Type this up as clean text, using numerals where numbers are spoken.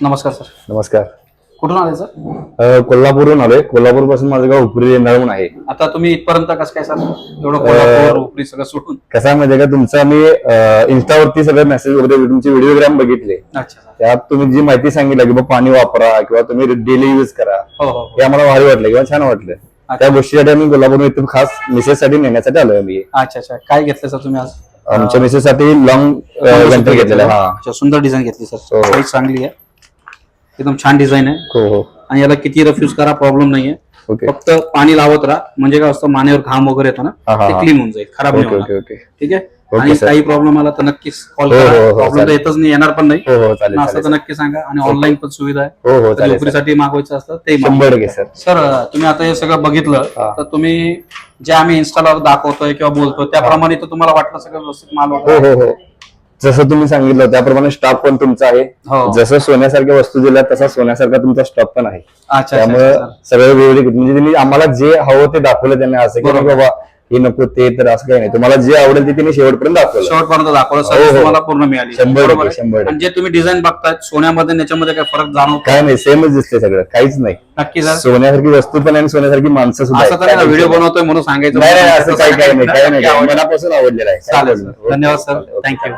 नमस्कार सर. नमस्कार. कुठून आले सर? कोल्हापूरहून आलोय. कोल्हापूर पासून माझं गाव उपरी रेंदाळहून आहे. आता तुम्ही इथपर्यंत कसं काय सर? एवढं कोल्हापूर उपरी सगळं सुटून? कसं आहे माहितीये का, तुमचं मी इन्स्टावरती सगळे मेसेज वगैरे तुमचे व्हिडिओग्राम बघितले. अच्छा सर. त्यात तुम्ही जी माहिती सांगितलं की पाणी वापरा किंवा तुम्ही डेली यूज करा, हो हो हे आम्हाला भारी वाटलं किंवा छान वाटलं. त्या गोष्टीसाठी आम्ही कोल्हापूर इथून खास मिसेस साठी नेण्यासाठी आलोय आम्ही. अच्छा अच्छा. काय घेतलं सर तुम्ही आज? आमच्या मिसेस साठी लॉंग गंटर घेतलेला. हा, अच्छा, सुंदर डिझाईन घेतली सर. हो. साईज चांगली आहे, एकदम छान डिझाईन आहे. हो हो. आणि याला किती रफ यूज करा प्रॉब्लेम नाहीये. ओके फक्त पाणी लावत राहा, म्हणजे काय असतं मानेवर घाम वगैरे येतो ना, हा, हा, ते हा. क्लीन होऊन जाईल, खराब नाही ओके होणार. Okay okay. ठीक आहे. ओके, आणि सर. काही प्रॉब्लेम आला तर नक्कीच कॉल हो, हो, करा. हो, प्रॉब्लेम तर चालेल. येतच नाही, येणार पण नाही. हो हो, चालेल पण असं तर चालेल. नक्की सांगा. आणि ऑनलाईन पण सुविधा आहे. हो हो, तर चालेल. नोकरीसाठी मागवायचं असतं ते 100% सर. सर, तुम्ही आता हे सगळं बघितलं हा. तर तुम्ही जे आम्ही इन्स्टाला दाखवतोय किंवा बोलतोय त्याप्रमाणे तर तुम्हाला वाटलं सगळं व्यवस्थित माल हो वगैरे? हो हो, जसं तुम्ही सांगितलं त्याप्रमाणे स्टॉक पण तुमचा आहे. हो. जसं सोन्यासारख्या वस्तू दिल्या तसा सोन्यासारखा तुमचा स्टॉक पण आहे. अच्छा त्यामुळे अच्छा. सगळं व्यवस्थित म्हणजे त्यांनी आम्हाला जे हवं ते दाखवलं. त्यांनी असं की नाही बरोबर. बाबा हे नको ते, तर असं काही नाही. तुम्हाला जे आवडेल ते त्यांनी शेवटपर्यंत दाखवलं. शेवटपर्यंत दाखवलं, हो, सर्विस हो. तुम्हाला पूर्ण मिळाली. 100% बरोबर आहे? 100%. आणि जे तुम्ही डिझाईन बघताय सोन्यामध्ये आणि याच्यामध्ये काय फरक जाणवतो? काय नाही, सेमच दिसते सगळं, काहीच नाही. नक्की सर. सोन्यासारखी वस्तू पण आहे आणि सोन्यासारखी माणसं सुद्धा असं आहेत. तर व्हिडिओ बनवतोय म्हणून सांगायचं नाही नाही, असं काही नाही, काही नाही. आवडलं. मनापासून आवडलेलं आहे. चालेल सर. धन्यवाद सर. थँक्यू.